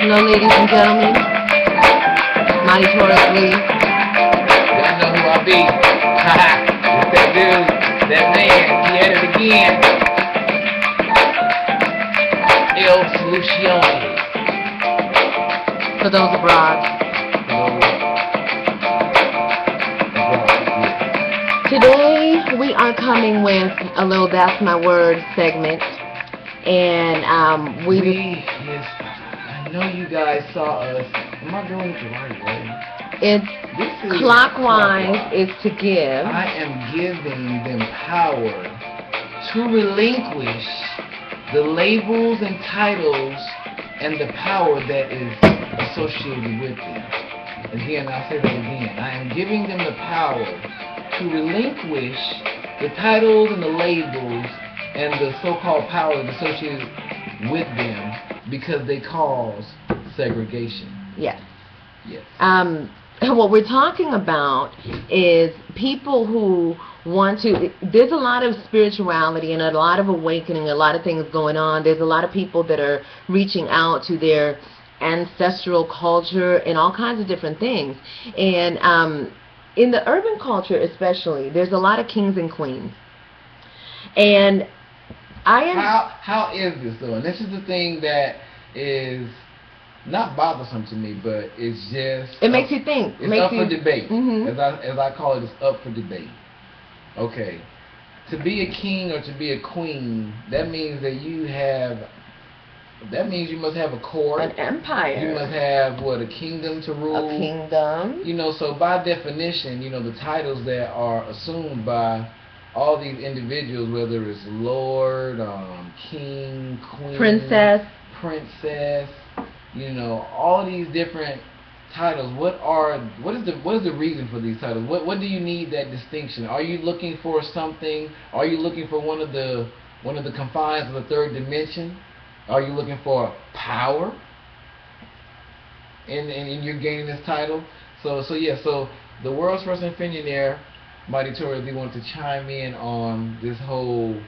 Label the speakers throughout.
Speaker 1: Hello, ladies and gentlemen. Mighty Taurus Lee.
Speaker 2: Y'all know who I be. Haha. It's that dude, that man. He at it again. El Solucione.
Speaker 1: For those abroad. Today we are coming with a little That's My Word segment. And
Speaker 2: Yes, I know you guys saw us. Am I doing it the right way?
Speaker 1: It's clockwise is to give.
Speaker 2: I am giving them power to relinquish the labels and titles and the power that is associated with them. Again, I'll say that again. I am giving them the power to relinquish the titles and the labels and the so-called power associated with them because they cause segregation.
Speaker 1: Yes.
Speaker 2: Yes.
Speaker 1: What we're talking about is people who want to, there's a lot of spirituality and a lot of awakening, a lot of things going on. There's a lot of people that are reaching out to their ancestral culture and all kinds of different things. And in the urban culture especially, there's a lot of kings and queens. And
Speaker 2: How is this though? And this is the thing that is not bothersome to me, but it's just
Speaker 1: it makes you think.
Speaker 2: It's up for debate.
Speaker 1: Mm-hmm.
Speaker 2: As I call it, it's up for debate. Okay. To be a king or to be a queen, that means that you must have a court.
Speaker 1: An empire.
Speaker 2: You must have what, a kingdom to rule.
Speaker 1: A kingdom.
Speaker 2: You know, so by definition, you know, the titles that are assumed by all these individuals, whether it's Lord, King, Queen, Princess, you know, all these different titles. What is the reason for these titles? What do you need that distinction? Are you looking for something? Are you looking for one of the confines of the third dimension? Are you looking for power? And you're gaining this title. So the world's first infinionaire, Mighty Taurus, they want to chime in on this whole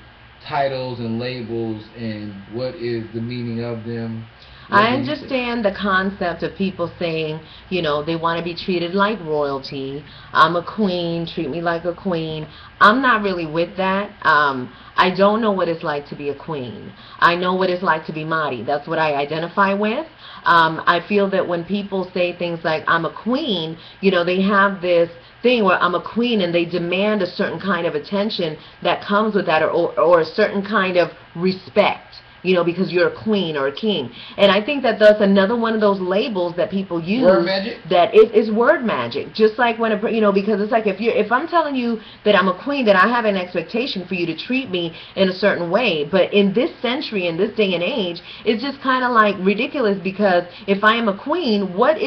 Speaker 2: titles and labels and what is the meaning of them.
Speaker 1: I understand the concept of people saying, you know, they want to be treated like royalty. I'm a queen, treat me like a queen. I'm not really with that. I don't know what it's like to be a queen. I know what it's like to be Mahdi. That's what I identify with. I feel that when people say things like, I'm a queen, you know, they have this thing where I'm a queen and they demand a certain kind of attention that comes with that, or a certain kind of respect. You know, because you're a queen or a king. And I think that that's another one of those labels that people use.
Speaker 2: Word magic?
Speaker 1: That is word magic. Just like when, you know, because it's like if I'm telling you that I'm a queen, then I have an expectation for you to treat me in a certain way. But in this century, in this day and age, it's just kind of like ridiculous, because if I am a queen, what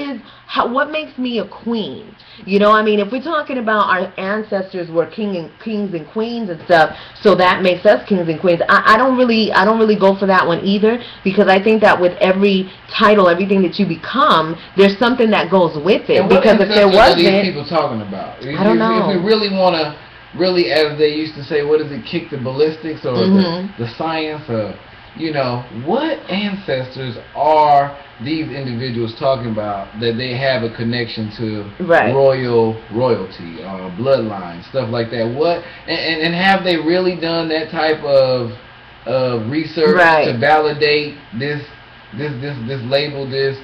Speaker 1: makes me a queen? You know, I mean, if we're talking about our ancestors were kings and queens and stuff, so that makes us kings and queens. I don't really go for that one either, because I think that with every title, everything that you become, there's something that goes with it.
Speaker 2: And what
Speaker 1: because if there wasn't,
Speaker 2: are these people talking about?
Speaker 1: I don't know.
Speaker 2: If we really want to, as they used to say, what is it, kick the ballistics or the science, or, you know, what ancestors are these individuals talking about that they have a connection to?
Speaker 1: Right.
Speaker 2: royalty, bloodline, stuff like that? What and have they really done that type of research to validate this label, this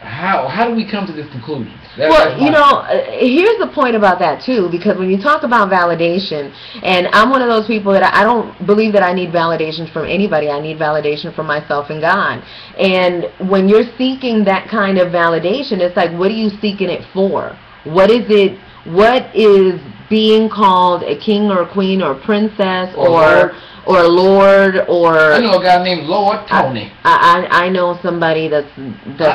Speaker 2: how do we come to this conclusion?
Speaker 1: Well, you know, here's the point about that too, because when you talk about validation, and I'm one of those people that I don't believe that I need validation from anybody. I need validation from myself and God. And when you're seeking that kind of validation, it's like, what are you seeking it for? What is it what is being called a king or a queen or a princess
Speaker 2: Or
Speaker 1: or a lord or
Speaker 2: I know a guy named Lord Tony.
Speaker 1: I know somebody that's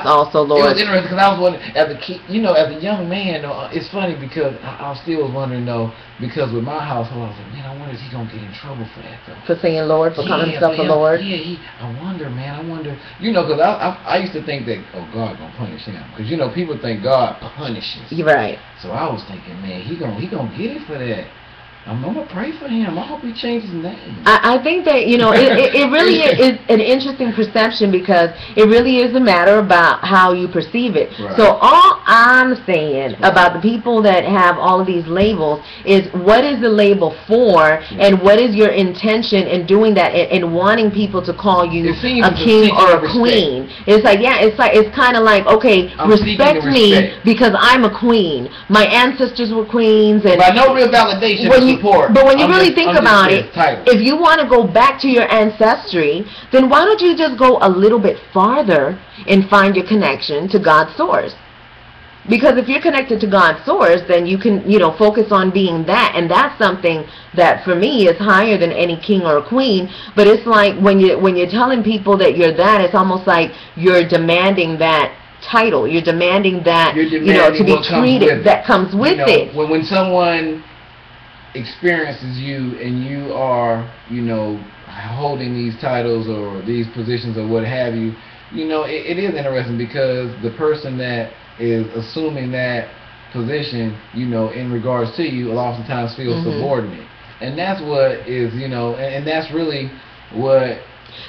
Speaker 1: also Lord.
Speaker 2: It was interesting because I was wondering, as a kid, as a young man, it's funny because I still was wondering though, because with my household, I was like, man, I wonder if he gonna get in trouble for that though.
Speaker 1: For saying Lord, for calling himself a Lord.
Speaker 2: Yeah, I wonder, man. I wonder, because I used to think that God gonna punish him because people think God punishes.
Speaker 1: You're right.
Speaker 2: So I was thinking, man, he gonna get it for that. I'm gonna pray for him. I hope he changes his name.
Speaker 1: I think that it really is an interesting perception because it really is a matter about how you perceive it.
Speaker 2: Right.
Speaker 1: So all I'm saying about the people that have all of these labels is what is the label for, and what is your intention in doing that and wanting people to call you a king or a queen. It's like it's kind of like, okay, respect me because I'm a queen. My ancestors were queens, and
Speaker 2: by no real validation.
Speaker 1: But when you really think about it, if you want to go back to your ancestry, then why don't you just go a little bit farther and find your connection to God's source? Because if you're connected to God's source, then you can, focus on being that, and that's something that for me is higher than any king or queen. But it's like when you're telling people that you're that, it's almost like you're demanding that title. You're demanding that, to be treated. That comes with it.
Speaker 2: When someone experiences you and you are holding these titles or these positions or what have you, it is interesting because the person that is assuming that position in regards to you oftentimes feels subordinate, and that's what is and that's really what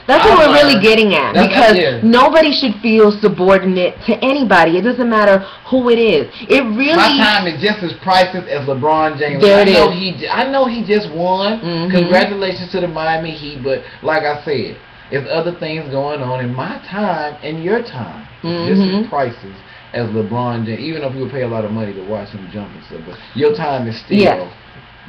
Speaker 1: that's what we're really getting at, because nobody should feel subordinate to anybody. It doesn't matter who it is. It really,
Speaker 2: my time is just as priceless as LeBron James. I know he just won. Congratulations to the Miami Heat, but like I said, there's other things going on, in my time and your time just as priceless as LeBron James. Even though people pay a lot of money to watch him jump and stuff, but your time is still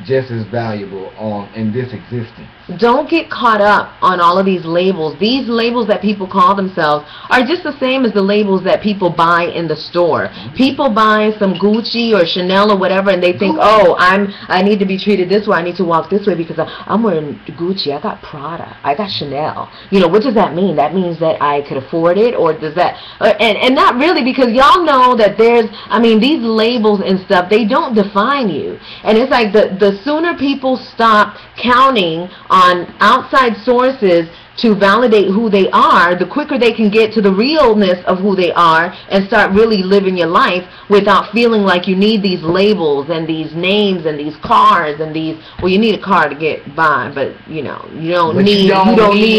Speaker 2: just as valuable in this existence.
Speaker 1: Don't get caught up on all of these labels. These labels that people call themselves are just the same as the labels that people buy in the store. People buy some Gucci or Chanel or whatever, and they think, oh, I need to be treated this way. I need to walk this way because I'm wearing Gucci. I got Prada. I got Chanel. What does that mean? That means that I could afford it, or does that? And not really, because y'all know that these labels and stuff, they don't define you. And it's like the sooner people stop counting on outside sources to validate who they are, the quicker they can get to the realness of who they are and start really living your life without feeling like you need these labels and these names and these cars and these. Well, you need a car to get by, but you don't need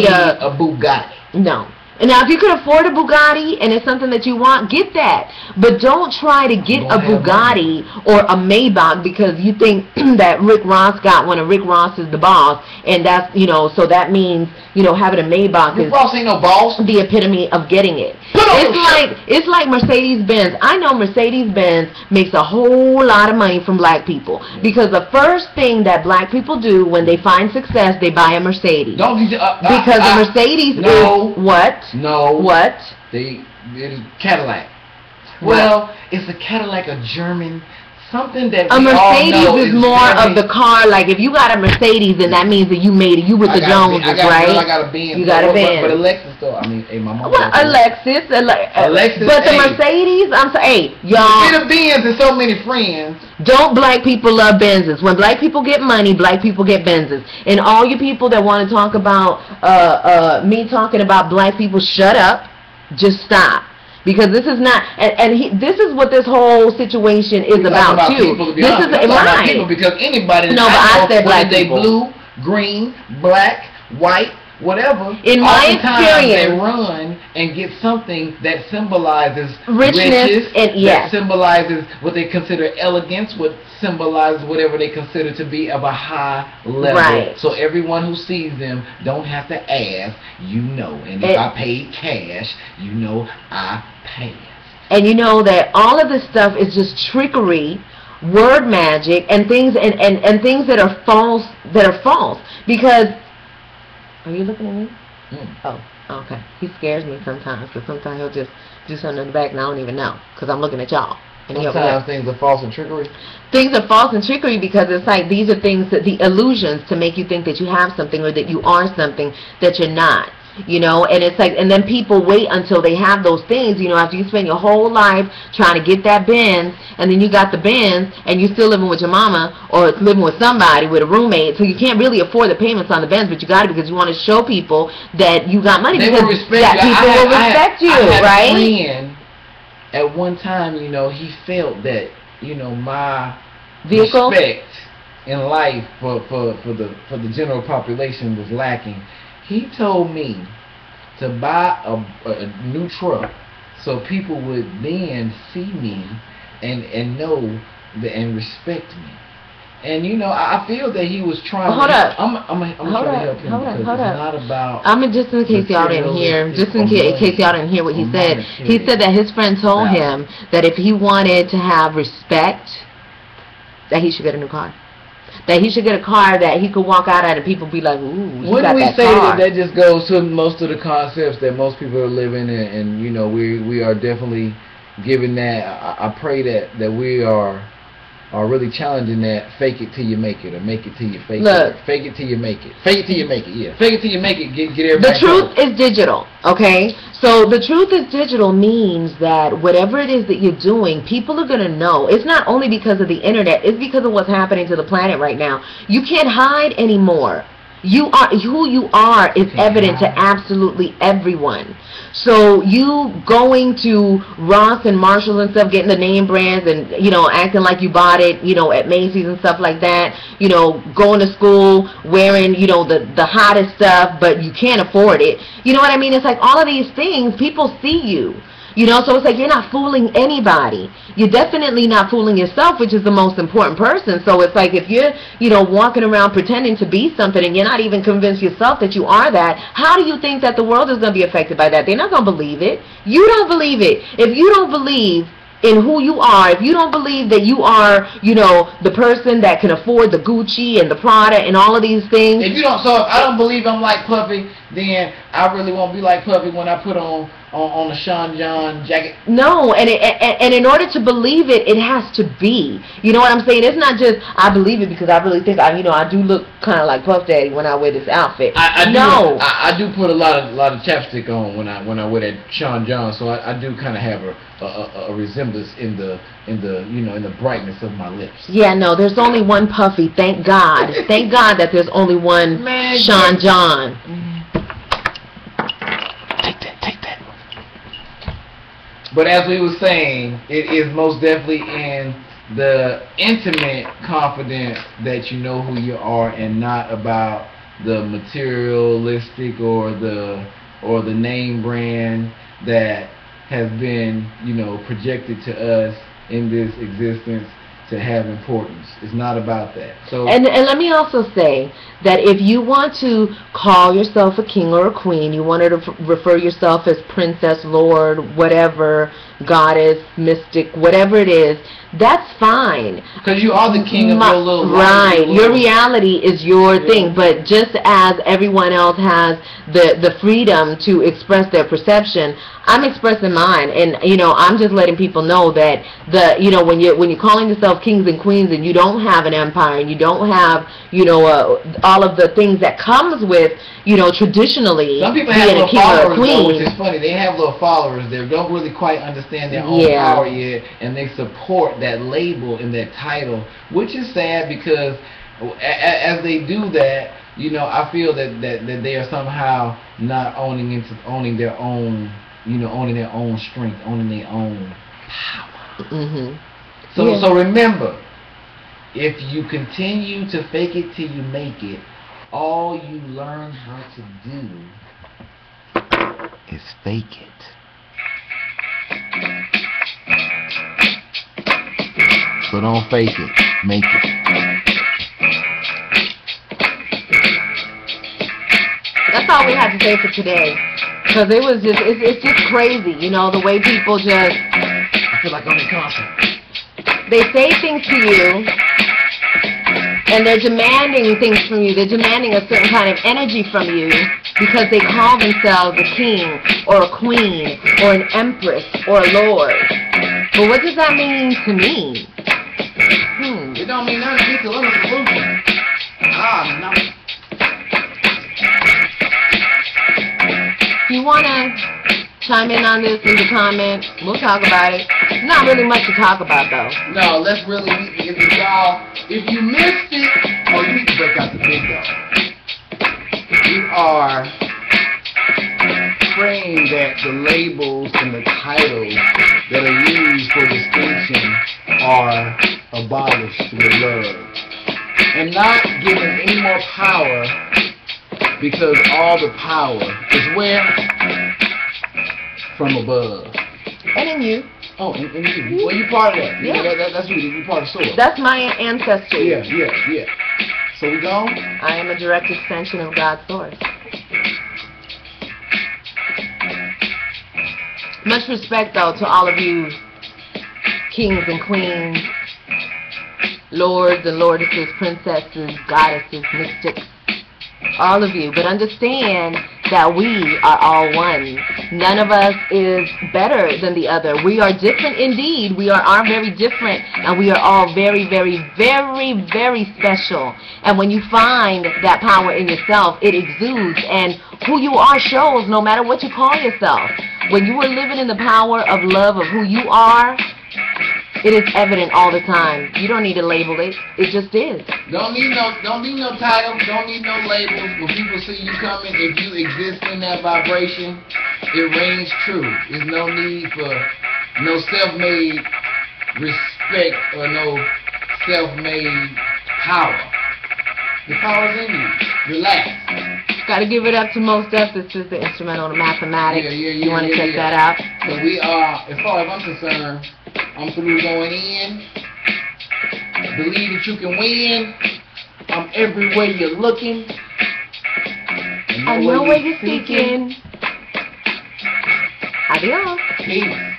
Speaker 1: a
Speaker 2: Bugatti.
Speaker 1: No. And now, if you can afford a Bugatti and it's something that you want, get that. But don't try to get a Bugatti or a Maybach because you think that Rick Ross got one and Rick Ross is the boss. And that's, so that means, having a Maybach
Speaker 2: Rick Ross ain't no boss.
Speaker 1: The epitome of getting it. It's like Mercedes-Benz. I know Mercedes-Benz makes a whole lot of money from black people because the first thing that black people do when they find success, they buy a Mercedes. Because a Mercedes is what?
Speaker 2: No.
Speaker 1: What?
Speaker 2: It is Cadillac. Well, it's a Cadillac, a German, something that
Speaker 1: a Mercedes is more of the car. Like if you got a Mercedes, then that means that you made it. You with the Joneses, right?
Speaker 2: I got a Benz.
Speaker 1: You got a Benz.
Speaker 2: But a Lexus, though. My mom.
Speaker 1: Well, a Lexus. But the Mercedes, I'm sorry, y'all.
Speaker 2: Get a Benz and so many friends.
Speaker 1: Don't black people love Benzes? When black people get money, black people get Benzes. And all you people that want to talk about me talking about black people, shut up. Just stop. Because this is not, this is what this whole situation is about too. This is right.
Speaker 2: Because anybody,
Speaker 1: no, but I said black
Speaker 2: people. Blue, green, black, white, whatever.
Speaker 1: In my experience,
Speaker 2: they run and get something that symbolizes
Speaker 1: richness and
Speaker 2: that symbolizes what they consider elegance, what symbolizes whatever they consider to be of a high level.
Speaker 1: Right.
Speaker 2: So everyone who sees them don't have to ask, and if I paid cash, I paid.
Speaker 1: And you know that all of this stuff is just trickery, word magic, and things and things that are false. Because are you looking at me? Oh, okay. He scares me sometimes because sometimes he'll just do something in the back and I don't even know because I'm looking at y'all.
Speaker 2: Sometimes things are false and trickery.
Speaker 1: Things are false and trickery because it's like these are things that the illusions to make you think that you have something or that you are something that you're not. You know, and it's like, and then people wait until they have those things, you know, after you spend your whole life trying to get that Benz, and then you got the Benz, and you're still living with your mama, or living with somebody, with a roommate, so you can't really afford the payments on the Benz, but you got it because you want to show people that you got money,
Speaker 2: because
Speaker 1: people will respect you, right?
Speaker 2: A friend, at one time, you know, he felt that, you know, my
Speaker 1: vehicle
Speaker 2: respect in life for the general population was lacking. He told me to buy a new truck so people would then see me and know and respect me. And you know, I feel that he was trying.
Speaker 1: Hold up.
Speaker 2: I'm trying to help him because it's not about.
Speaker 1: Just in case y'all didn't hear, what he said. He said that his friend told him that if he wanted to have respect, that he should get a new car. That he should get a car that he could walk out at and people be like, ooh,
Speaker 2: wouldn't we say that just goes to most of the concepts that most people are living in, and you know, we are definitely giving that. I pray that we are really challenging that. Fake it till you make it, or make it till you fake it. Fake it till you make it. Fake it till you make it. Yeah. Fake it till you make it. Get everybody.
Speaker 1: The truth is digital. Okay. So the truth is digital means that whatever it is that you're doing, people are going to know. It's not only because of the internet, it's because of what's happening to the planet right now. You can't hide anymore. You are who you are is evident to absolutely everyone. So you going to Ross and Marshall and stuff, getting the name brands and, you know, acting like you bought it, you know, at Macy's and stuff like that, you know, going to school wearing, you know, the hottest stuff, but you can't afford it. You know what I mean? It's like all of these things, people see you. You know, so it's like you're not fooling anybody. You're definitely not fooling yourself, which is the most important person. So it's like if you're, you know, walking around pretending to be something and you're not even convinced yourself that you are that, how do you think that the world is going to be affected by that? They're not going to believe it. You don't believe it. If you don't believe in who you are, if you don't believe that you are, you know, the person that can afford the Gucci and the Prada and all of these things.
Speaker 2: If I don't believe I'm like Puffy, then I really won't be like Puffy when I put on a Sean John jacket.
Speaker 1: No, and in order to believe it, it has to be. You know what I'm saying? It's not just I believe it because I really think I do look kind of like Puff Daddy when I wear this outfit.
Speaker 2: I do put a lot of chapstick on when I wear that Sean John, so I do kind of have a resemblance in the you know, in the brightness of my lips.
Speaker 1: Yeah, no, there's only one Puffy. Thank God. Thank God that there's only one Sean John.
Speaker 2: Take that. But as we were saying, it is most definitely in the intimate confidence that you know who you are, and not about the materialistic or the name brand that has been, you know, projected to us in this existence to have importance. It's not about that. So
Speaker 1: and let me also say that if you want to call yourself a king or a queen, you want to refer yourself as princess, lord, whatever, goddess, mystic, whatever it is, that's fine.
Speaker 2: Because you are the king of your little life.
Speaker 1: Right. Your reality is your thing. But just as everyone else has the freedom to express their perception, I'm expressing mine. And, you know, I'm just letting people know that you know, when you're calling yourself kings and queens and you don't have an empire and you don't have, you know, all of the things that comes with, you know, traditionally
Speaker 2: some people have little followers, though, which is funny. They have little followers. They don't really quite understand their own power yet, and they support that label and that title, which is sad because as they do that, you know, I feel that they are somehow not owning their own, you know, owning their own strength, owning their own power. So remember, if you continue to fake it till you make it, all you learn how to do is fake it. So don't fake it, make it.
Speaker 1: That's all we had to say for today. Because it was just, it's just crazy, you know, the way people just...
Speaker 2: I feel like I'm in concert.
Speaker 1: They say things to you, and they're demanding things from you. They're demanding a certain kind of energy from you because they call themselves a king or a queen or an empress or a lord. But what does that mean to me?
Speaker 2: It don't mean nothing to me because I'm a solution. No.
Speaker 1: If you want to chime in on this in the comments, we'll talk about it. There's not really much to talk about, though.
Speaker 2: No, let's really, y'all, if you missed it, you need to break out the big dog. We are praying that the labels and the titles that are used for distinction are abolished with love. And not given any more power, because all the power is where? From above.
Speaker 1: And in you.
Speaker 2: Oh, and you. Well, you part of that.
Speaker 1: Yeah.
Speaker 2: That's you. You part of source.
Speaker 1: That's my ancestry.
Speaker 2: Yeah. So we gone?
Speaker 1: I am a direct extension of God's source. Much respect, though, to all of you kings and queens, lords and lordesses, princesses, goddesses, mystics, all of you. But understand that we are all one. None of us is better than the other. We are different indeed. We are very different, and we are all very, very, very, very special. And when you find that power in yourself, it exudes, and who you are shows no matter what you call yourself. When you are living in the power of love of who you are, it is evident all the time. You don't need to label it. It just is.
Speaker 2: Don't need no title. Don't need no labels. When people see you coming, if you exist in that vibration, it rings true. There's no need for no self-made respect or no self-made power. The power's in you. Relax.
Speaker 1: Got to give it up to Mos Def. This is the instrumental to mathematics. You want to check that out?
Speaker 2: So we are, as far as I'm concerned, I'm through going in. Believe that you can win. I'm everywhere you're looking.
Speaker 1: And no way you're seeking. Adios.
Speaker 2: Peace.